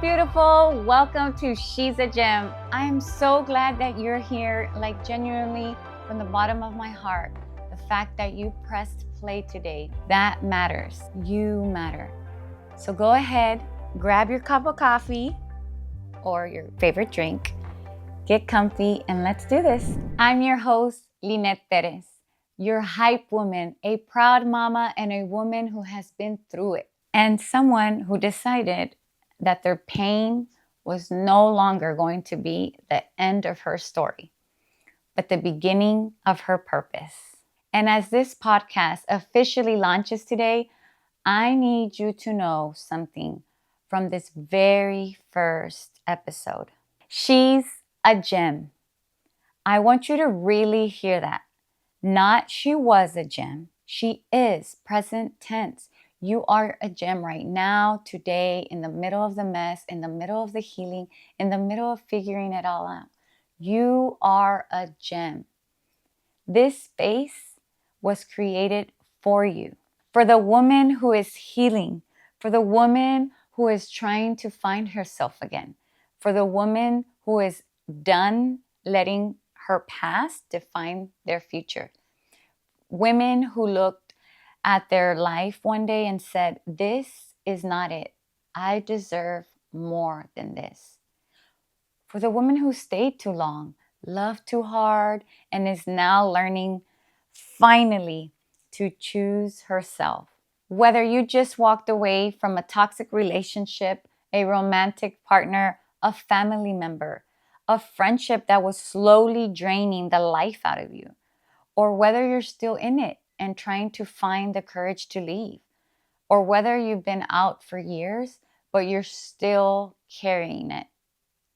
beautiful. Welcome to She's a Gem. I am so glad that you're here, like genuinely from the bottom of my heart. The fact that you pressed play today, that matters. You matter. So go ahead, grab your cup of coffee or your favorite drink, get comfy, and let's do this. I'm your host, Lynnet Perez, your hype woman, a proud mama, and a woman who has been through it, and someone who decided that their pain was no longer going to be the end of her story, but the beginning of her purpose. And as this podcast officially launches today, I need you to know something from this very first episode. She's a gem. I want you to really hear that. Not she was a gem. She is, present tense. You are a gem right now, today, in the middle of the mess, in the middle of the healing, in the middle of figuring it all out. You are a gem. This space was created for you, for the woman who is healing, for the woman who is trying to find herself again, for the woman who is done letting her past define their future. Women who looked at their life one day and said, "This is not it. I deserve more than this." For the woman who stayed too long, loved too hard, and is now learning finally to choose herself. Whether you just walked away from a toxic relationship, a romantic partner, a family member, a friendship that was slowly draining the life out of you, or whether you're still in it and trying to find the courage to leave, or whether you've been out for years, but you're still carrying it.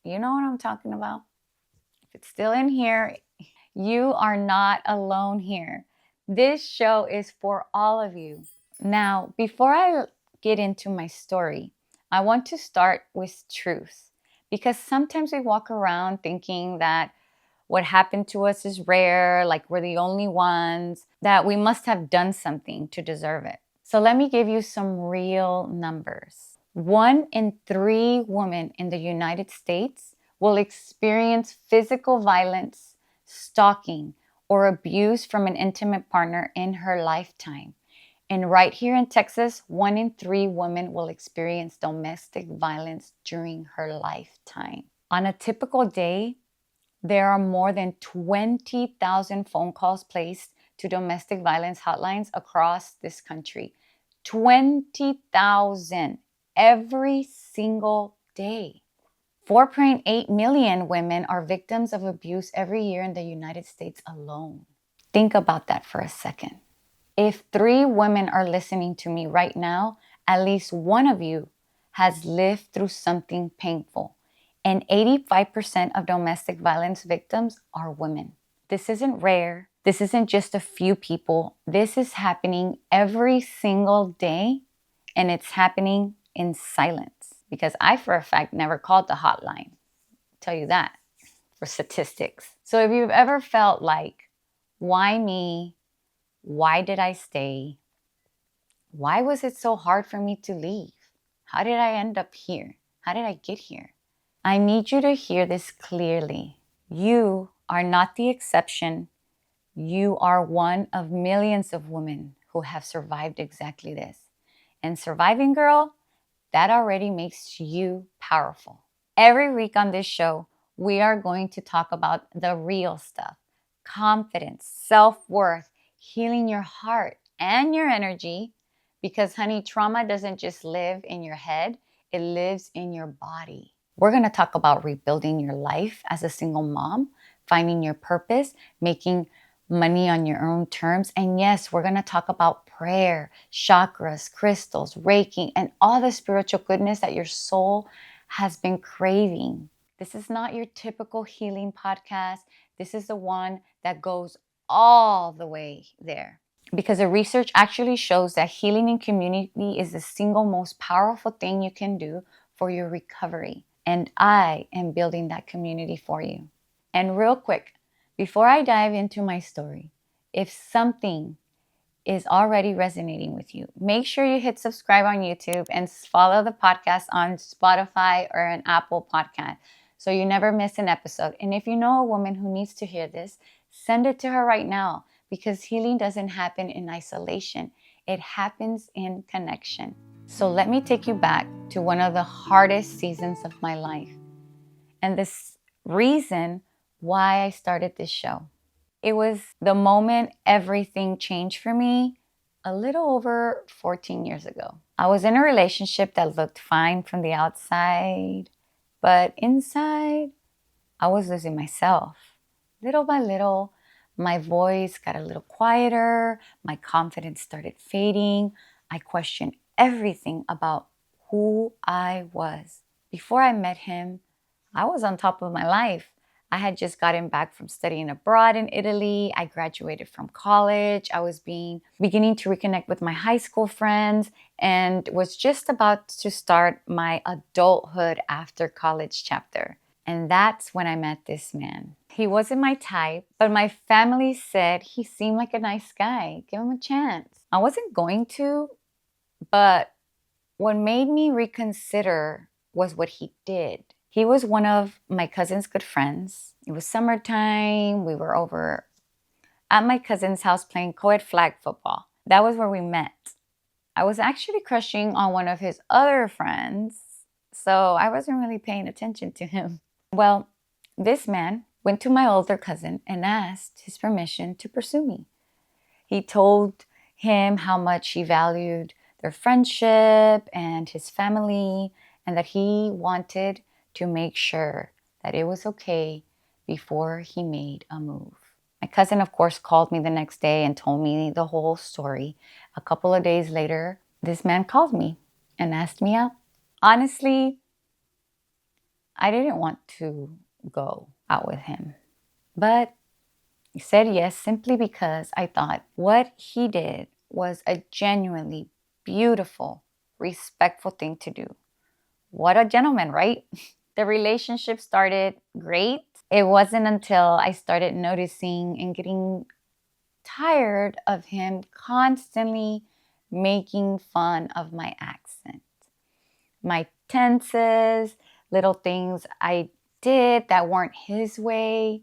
You know what I'm talking about? If it's still in here, you are not alone here. This show is for all of you. Now, before I get into my story, I want to start with truth, because sometimes we walk around thinking that what happened to us is rare, like we're the only ones, that we must have done something to deserve it. So let me give you some real numbers. 1 in 3 women in the United States will experience physical violence, stalking, or abuse from an intimate partner in her lifetime. And right here in Texas, 1 in 3 women will experience domestic violence during her lifetime. On a typical day, there are more than 20,000 phone calls placed to domestic violence hotlines across this country. 20,000 every single day. 4.8 million women are victims of abuse every year in the United States alone. Think about that for a second. If 3 women are listening to me right now, at least one of you has lived through something painful. And 85% of domestic violence victims are women. This isn't rare. This isn't just a few people. This is happening every single day, and it's happening in silence. Because I, for a fact, never called the hotline. I'll tell you that for statistics. So if you've ever felt like, why me? Why did I stay? Why was it so hard for me to leave? How did I end up here? How did I get here? I need you to hear this clearly. You are not the exception. You are one of millions of women who have survived exactly this. And surviving, girl, that already makes you powerful. Every week on this show, we are going to talk about the real stuff: confidence, self-worth, healing your heart and your energy. Because, honey, trauma doesn't just live in your head, it lives in your body. We're going to talk about rebuilding your life as a single mom, finding your purpose, making money on your own terms. And yes, we're going to talk about prayer, chakras, crystals, Reiki, and all the spiritual goodness that your soul has been craving. This is not your typical healing podcast. This is the one that goes all the way there. Because the research actually shows that healing in community is the single most powerful thing you can do for your recovery. And I am building that community for you. And real quick, before I dive into my story, if something is already resonating with you. Make sure you hit subscribe on YouTube and follow the podcast on Spotify or an Apple podcast so you never miss an episode. And if you know a woman who needs to hear this, send it to her right now, because healing doesn't happen in isolation. It happens in connection. So let me take you back to one of the hardest seasons of my life, and this reason why I started this show. It was the moment everything changed for me a little over 14 years ago. I was in a relationship that looked fine from the outside, but inside, I was losing myself. Little by little, my voice got a little quieter, my confidence started fading. I questioned everything about who I was. Before I met him, I was on top of my life. I had just gotten back from studying abroad in Italy. I graduated from college. I was beginning to reconnect with my high school friends and was just about to start my adulthood after college chapter. And that's when I met this man. He wasn't my type, but my family said he seemed like a nice guy. Give him a chance. I wasn't going to, but what made me reconsider was what he did. He was one of my cousin's good friends. It was summertime. We were over at my cousin's house playing co-ed flag football. That was where we met. I was actually crushing on one of his other friends, so I wasn't really paying attention to him. Well, this man went to my older cousin and asked his permission to pursue me. He told him how much he valued their friendship and his family, and that he wanted to make sure that it was okay before he made a move. My cousin, of course, called me the next day and told me the whole story. A couple of days later, this man called me and asked me out. Honestly, I didn't want to go out with him, but he said yes simply because I thought what he did was a genuinely beautiful, respectful thing to do. What a gentleman, right? The relationship started great. It wasn't until I started noticing and getting tired of him constantly making fun of my accent, my tenses, little things I did that weren't his way.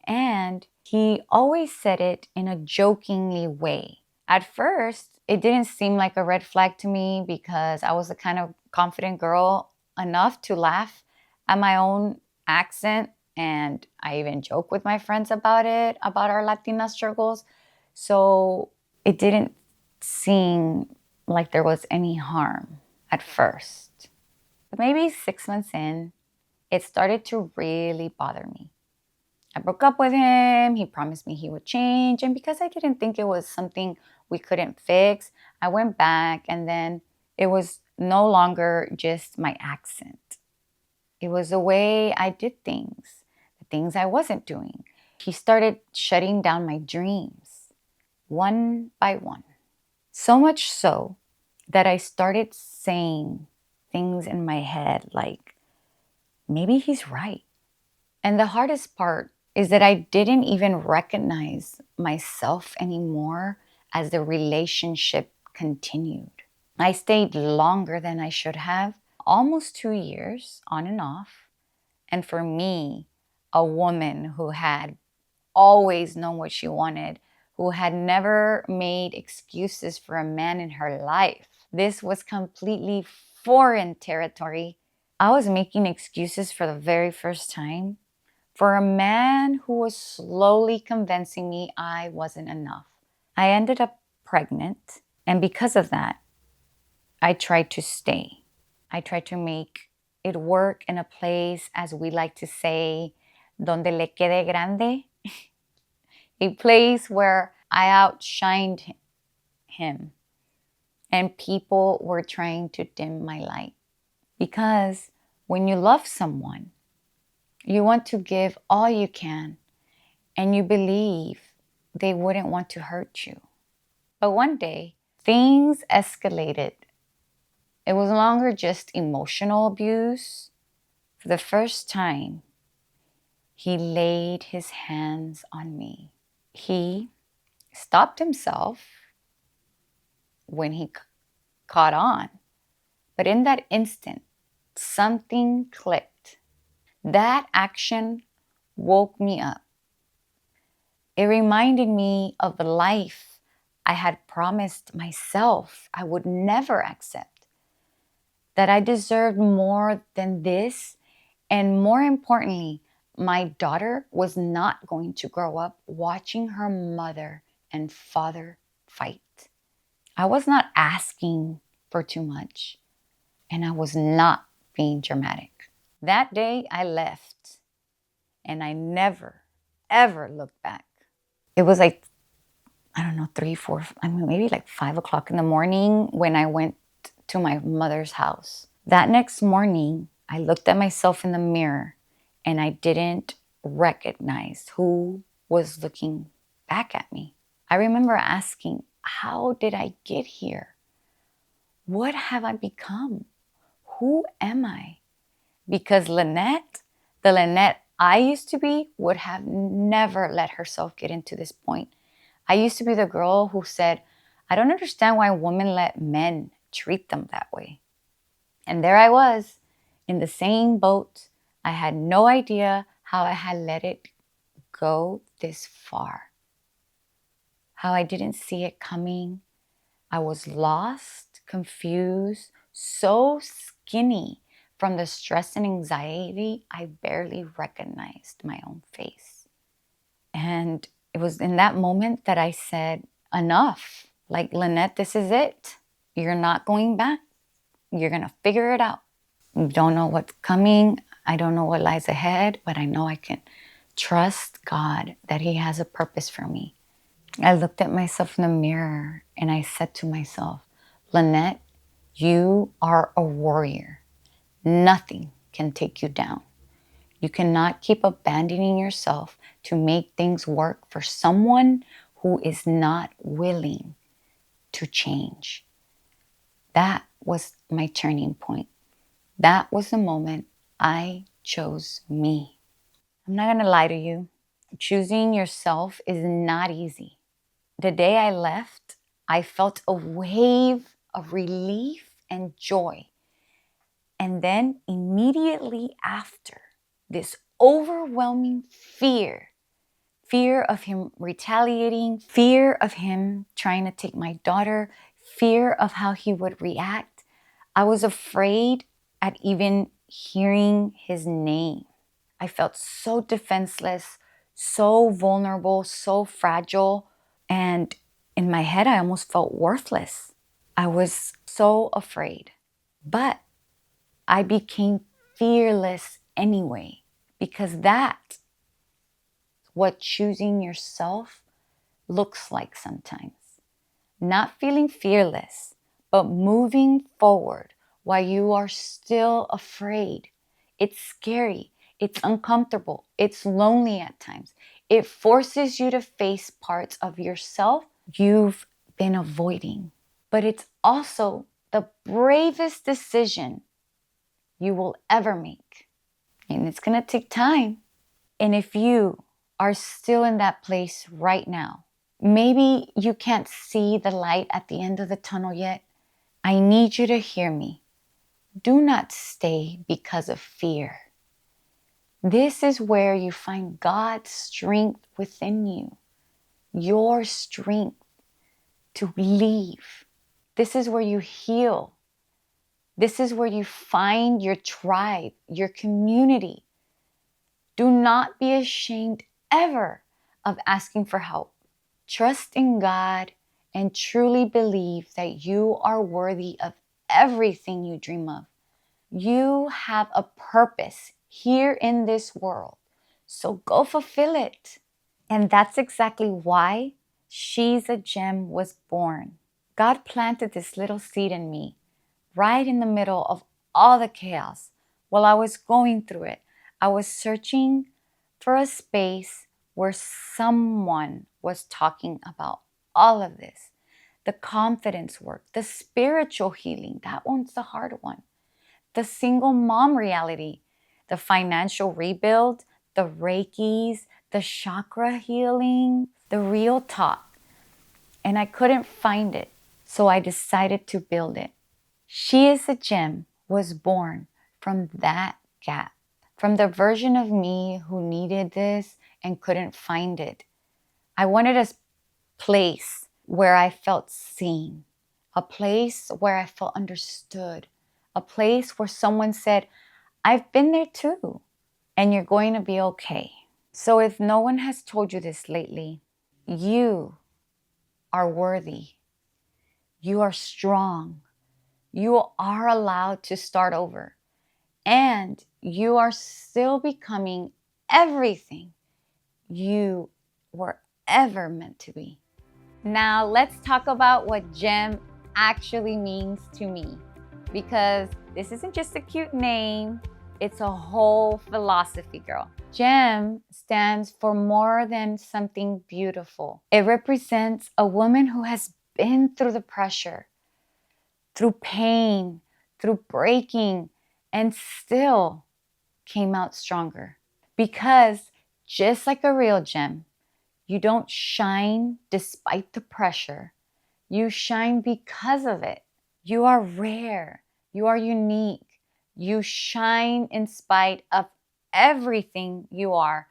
And he always said it in a jokingly way. At first, it didn't seem like a red flag to me because I was the kind of confident girl enough to laugh at my own accent. And I even joke with my friends about it, about our Latina struggles. So it didn't seem like there was any harm at first. But maybe 6 months in, it started to really bother me. I broke up with him. He promised me he would change. And because I didn't think it was something we couldn't fix, I went back, and then it was no longer just my accent. It was the way I did things, the things I wasn't doing. He started shutting down my dreams one by one. So much so that I started saying things in my head like, maybe he's right. And the hardest part is that I didn't even recognize myself anymore as the relationship continued. I stayed longer than I should have, almost 2 years on and off. And for me, a woman who had always known what she wanted, who had never made excuses for a man in her life, this was completely foreign territory. I was making excuses for the very first time for a man who was slowly convincing me I wasn't enough. I ended up pregnant, and because of that, I tried to stay. I tried to make it work in a place, as we like to say, donde le quede grande, a place where I outshined him, and people were trying to dim my light. Because when you love someone, you want to give all you can, and you believe they wouldn't want to hurt you. But one day, things escalated. It was no longer just emotional abuse. For the first time, he laid his hands on me. He stopped himself when he caught on. But in that instant, something clicked. That action woke me up. It reminded me of the life I had promised myself I would never accept, that I deserved more than this, and more importantly, my daughter was not going to grow up watching her mother and father fight. I was not asking for too much, and I was not being dramatic. That day I left, and I never, ever looked back. It was like, I don't know, 3, 4, I mean, maybe like 5 o'clock in the morning when I went to my mother's house. That next morning, I looked at myself in the mirror and I didn't recognize who was looking back at me. I remember asking, how did I get here? What have I become? Who am I? Because Lynnet, the Lynnet I used to be, would have never let herself get into this point. I used to be the girl who said, I don't understand why women let men treat them that way. And there I was in the same boat. I had no idea how I had let it go this far, how I didn't see it coming. I was lost, confused, so skinny from the stress and anxiety, I barely recognized my own face. And it was in that moment that I said, enough. Like, Lynnet, this is it. You're not going back. You're going to figure it out. You don't know what's coming. I don't know what lies ahead, but I know I can trust God that He has a purpose for me. I looked at myself in the mirror and I said to myself, Lynnet, you are a warrior. Nothing can take you down. You cannot keep abandoning yourself to make things work for someone who is not willing to change. That was my turning point. That was the moment I chose me. I'm not going to lie to you. Choosing yourself is not easy. The day I left, I felt a wave of relief and joy. And then immediately after, this overwhelming fear of him retaliating, fear of him trying to take my daughter, fear of how he would react. I was afraid at even hearing his name. I felt so defenseless, so vulnerable, so fragile. And in my head, I almost felt worthless. I was so afraid. But I became fearless anyway, because that's what choosing yourself looks like sometimes. Not feeling fearless, but moving forward while you are still afraid. It's scary. It's uncomfortable. It's lonely at times. It forces you to face parts of yourself you've been avoiding. But it's also the bravest decision you will ever make. And it's going to take time. And if you are still in that place right now, maybe you can't see the light at the end of the tunnel yet. I need you to hear me. Do not stay because of fear. This is where you find God's strength within you, your strength to leave. This is where you heal. This is where you find your tribe, your community. Do not be ashamed ever of asking for help. Trust in God and truly believe that you are worthy of everything you dream of. You have a purpose here in this world, so go fulfill it. And that's exactly why She's a Gem was born. God planted this little seed in me right in the middle of all the chaos. While I was going through it, I was searching for a space where someone was talking about all of this. The confidence work, the spiritual healing, that one's the hard one. The single mom reality, the financial rebuild, the Reikis, the chakra healing, the real talk. And I couldn't find it. So I decided to build it. She is a Gem was born from that gap, from the version of me who needed this and couldn't find it. I wanted a place where I felt seen, a place where I felt understood, a place where someone said, I've been there too, and you're going to be okay. So if no one has told you this lately, you are worthy. You are strong. You are allowed to start over. And you are still becoming everything you were ever meant to be. Now let's talk about what G.E.M actually means to me. Because this isn't just a cute name, it's a whole philosophy, girl. G.E.M stands for more than something beautiful. It represents a woman who has been through the pressure, through pain, through breaking, and still came out stronger. Because just like a real gem, you don't shine despite the pressure. You shine because of it. You are rare. You are unique. You shine in spite of everything you are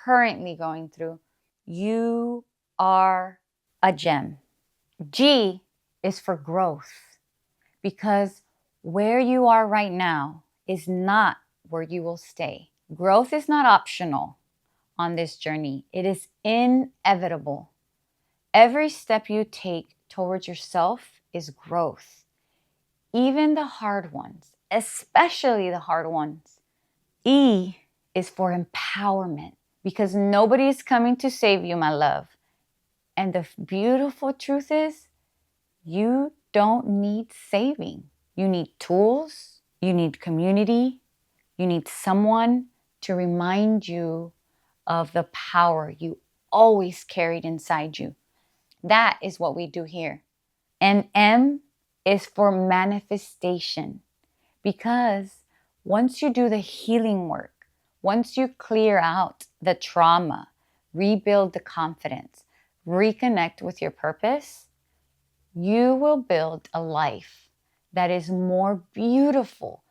currently going through. You are a gem. G is for growth, because where you are right now is not where you will stay. Growth is not optional on this journey. It is inevitable. Every step you take towards yourself is growth. Even the hard ones, especially the hard ones. E is for empowerment, because nobody is coming to save you, my love. And the beautiful truth is, you don't need saving. You need tools, you need community, you need someone to remind you of the power you always carried inside you. That is what we do here. And M is for manifestation, because once you do the healing work, once you clear out the trauma, rebuild the confidence, reconnect with your purpose, you will build a life that is more beautiful,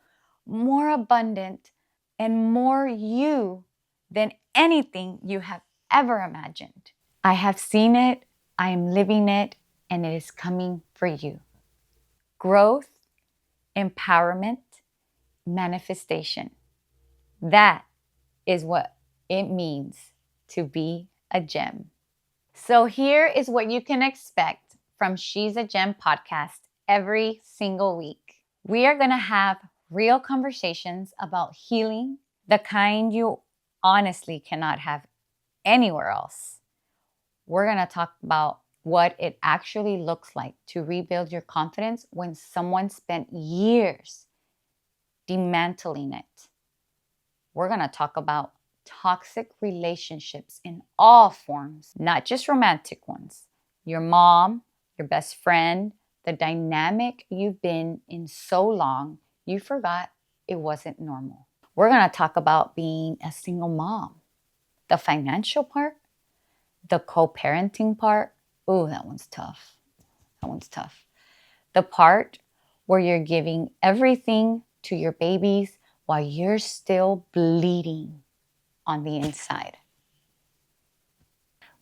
more abundant, and more you than anything you have ever imagined. I have seen it, I am living it, and it is coming for you. Growth, empowerment, manifestation. That is what it means to be a gem. So here is what you can expect from She's a Gem podcast every single week. We are going to have real conversations about healing, the kind you honestly cannot have anywhere else. We're going to talk about what it actually looks like to rebuild your confidence when someone spent years dismantling it. We're going to talk about toxic relationships in all forms, not just romantic ones. Your mom, your best friend, the dynamic you've been in so long, you forgot it wasn't normal. We're going to talk about being a single mom, the financial part, the co-parenting part. Ooh, that one's tough. That one's tough. The part where you're giving everything to your babies while you're still bleeding on the inside.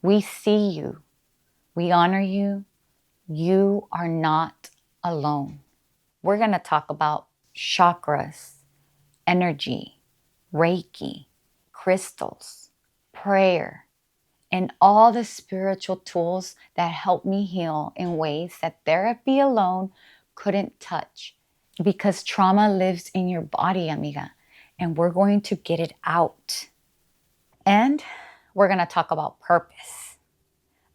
We see you. We honor you. You are not alone. We're going to talk about chakras, energy, Reiki, crystals, prayer, and all the spiritual tools that help me heal in ways that therapy alone couldn't touch. Because trauma lives in your body, amiga, and we're going to get it out. And we're going to talk about purpose,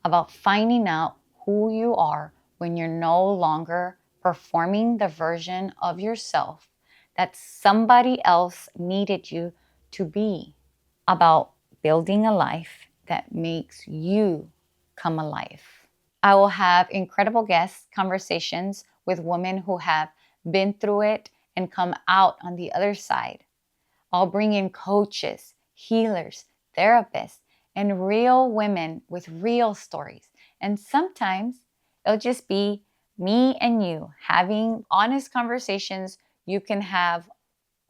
about finding out who you are when you're no longer performing the version of yourself that somebody else needed you to be, about building a life that makes you come alive. I will have incredible guest conversations with women who have been through it and come out on the other side. I'll bring in coaches, healers, therapists, and real women with real stories. And sometimes it'll just be Me and you having honest conversations you can have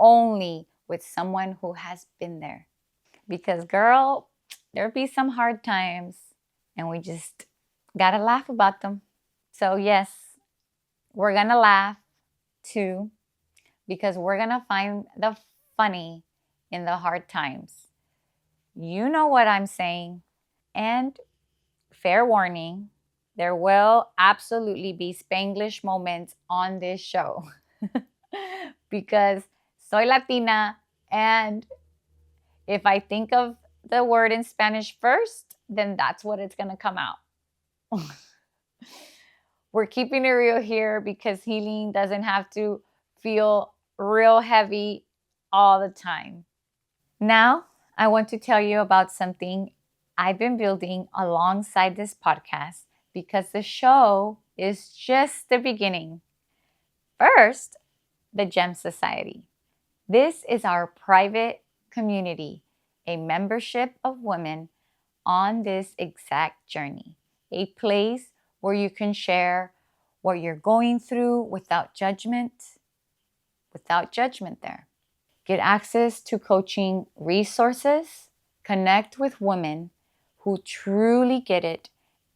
only with someone who has been there. Because, girl, there'll be some hard times and we just gotta laugh about them. So, yes, we're gonna laugh too because we're gonna find the funny in the hard times. You know what I'm saying. And fair warning, there will absolutely be Spanglish moments on this show because soy Latina, and if I think of the word in Spanish first, then that's what it's going to come out. We're keeping it real here because healing doesn't have to feel real heavy all the time. Now, I want to tell you about something I've been building alongside this podcast because the show is just the beginning. First, the G.E.M Society. This is our private community, a membership of women on this exact journey, a place where you can share what you're going through without judgment there. Get access to coaching resources, connect with women who truly get it,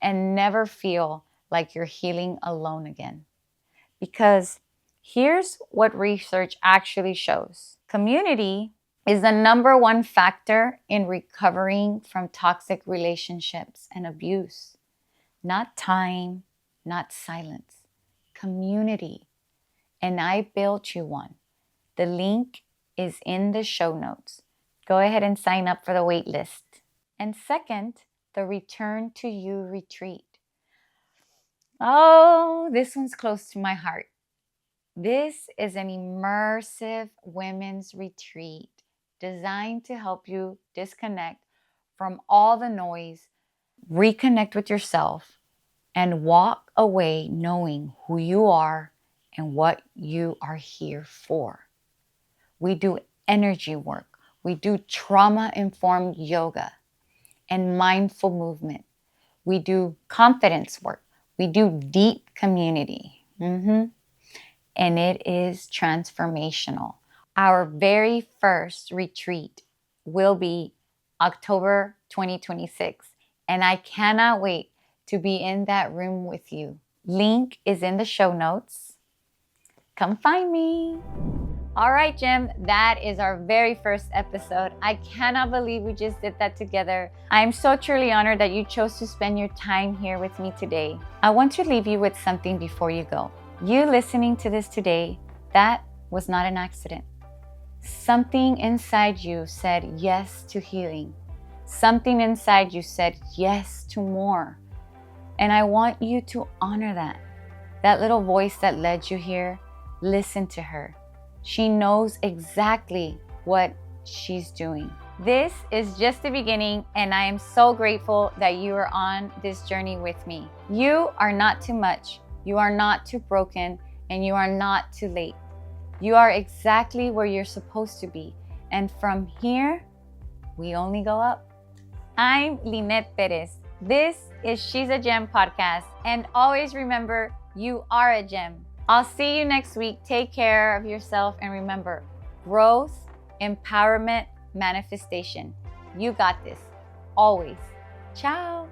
and never feel like you're healing alone again. Because here's what research actually shows. Community is the number one factor in recovering from toxic relationships and abuse. Not time, not silence. Community. And I built you one. The link is in the show notes. Go ahead and sign up for the wait list. And second, the Return to You retreat. Oh, this one's close to my heart. This is an immersive women's retreat designed to help you disconnect from all the noise, reconnect with yourself, and walk away knowing who you are and what you are here for. We do energy work. We do trauma-informed yoga and mindful movement. We do confidence work. We do deep community. And it is transformational. Our very first retreat will be October 2026. And I cannot wait to be in that room with you. Link is in the show notes. Come find me. All right, G.E.M, that is our very first episode. I cannot believe we just did that together. I'm so truly honored that you chose to spend your time here with me today. I want to leave you with something before you go. You listening to this today, that was not an accident. Something inside you said yes to healing. Something inside you said yes to more. And I want you to honor that. That little voice that led you here, listen to her. She knows exactly what she's doing. This is just the beginning, and I am so grateful that you are on this journey with me. You are not too much. You are not too broken, and you are not too late. You are exactly where you're supposed to be. And from here, we only go up. I'm Lynnet Perez. This is She's a G.E.M podcast. And always remember, you are a gem. I'll see you next week. Take care of yourself. And remember, growth, empowerment, manifestation. You got this. Always. Ciao.